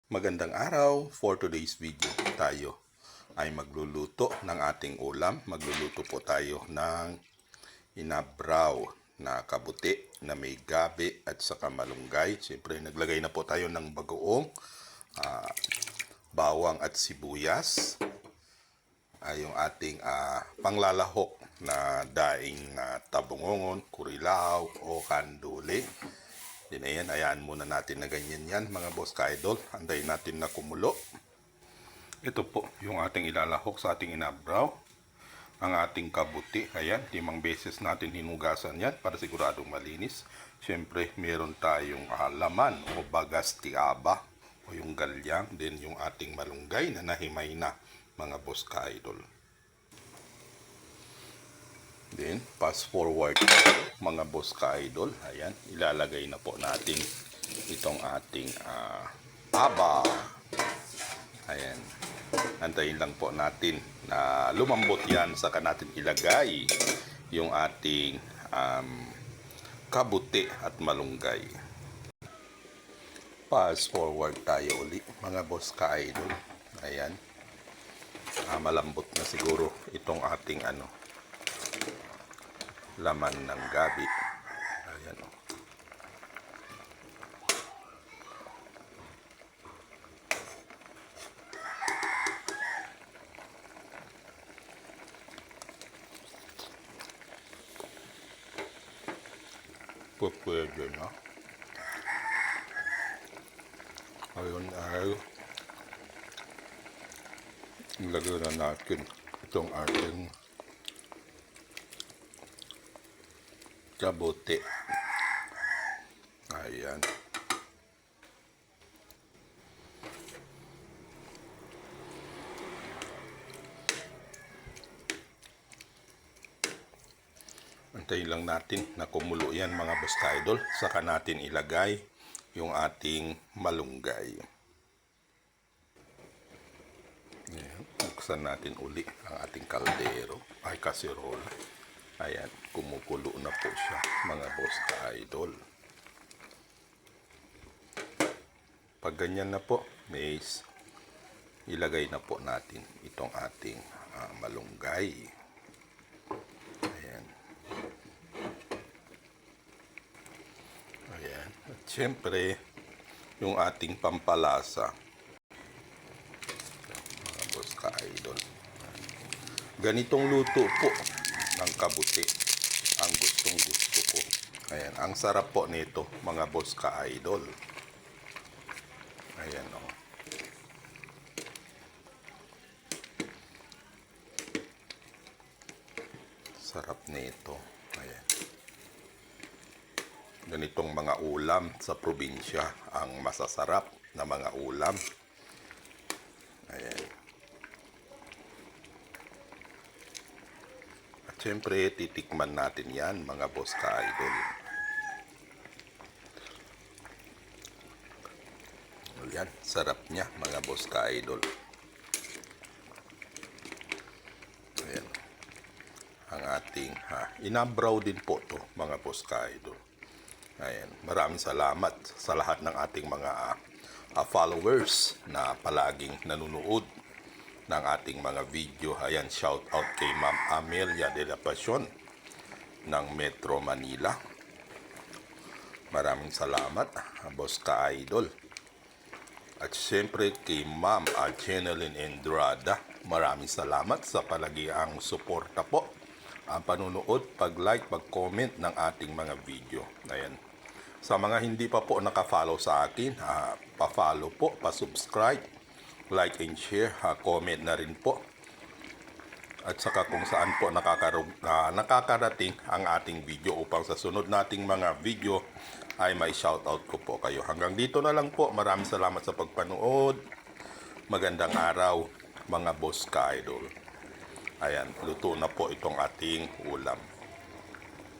Magandang araw. For today's video tayo ay magluluto ng ating ulam. Magluluto po tayo ng inabraw na kabuti na may gabi at saka malunggay. Siyempre naglagay na po tayo ng bagoong, bawang at sibuyas. Yung ating panglalahok na daing tabungongon, kurilaw o kanduli. Di na yan, hayaan muna natin na ganyan yan mga boss ka-idol. Antayin natin na kumulo. Ito po yung ating ilalahok sa ating inabraw. Ang ating kabuti, ayan, 5 beses natin hinugasan yan para siguradong malinis. Siyempre, meron tayong laman o bagas tiaba o yung galyang. Then yung ating malunggay na nahimay na mga boss ka-idol. Then, fast forward mga boss ka-idol. Ayan, ilalagay na po natin itong ating taba. Ayan. Antayin lang po natin na lumambot yan. Saka natin ilagay yung ating kabuti at malunggay. Fast forward tayo uli mga boss ka-idol. Ayan. Malambot na siguro itong ating laman ng gabi. Ayan o. Pwede na. Ayun ay ilagay na natin itong ating kabuti. Ayan. Antayin lang natin na kumulo yan mga boss ka-idol. Saka natin ilagay yung ating malunggay. Ayan. Buksan natin uli ang ating kaldero. Ay, kasirol. Ayan, kumukulo na po siya mga boss ka-idol. Pag ganyan na po, ilagay na po natin itong ating malunggay. Ayan. Ayan. At syempre, yung ating pampalasa. Mga boss ka-idol. Ganitong luto po ng kabuti ang gustong gusto ko. Ayan, ang sarap po nito mga boss ka-idol. Ayan o. Sarap nito. Ayan. Ganitong mga ulam sa probinsya ang masasarap na mga ulam. Ayan. Siyempre, titikman natin yan, mga boss ka-idol. Yan, sarap niya, mga boss ka-idol. Ayan. Ang ating, inabraw din po to mga boss ka-idol. Ayan, maraming salamat sa lahat ng ating mga followers na palaging nanonood ng ating mga video. Ayan, shout out kay Ma'am Amelia de la Pasión ng Metro Manila. Maraming salamat, boss ka-idol. At siyempre kay Ma'am Jeneline Endrada. Maraming salamat sa palagiang suporta po. Ang panunood, pag-like, pag-comment ng ating mga video. Ayan. Sa mga hindi pa po naka-follow sa akin, pa-follow po, pa-subscribe, like and share, comment na rin po. At saka kung saan po nakakarating ang ating video upang sa sunod nating mga video ay may shoutout ko po kayo. Hanggang dito na lang po. Maraming salamat sa pagpanood. Magandang araw mga boss ka-idol. Ayan, luto na po itong ating ulam.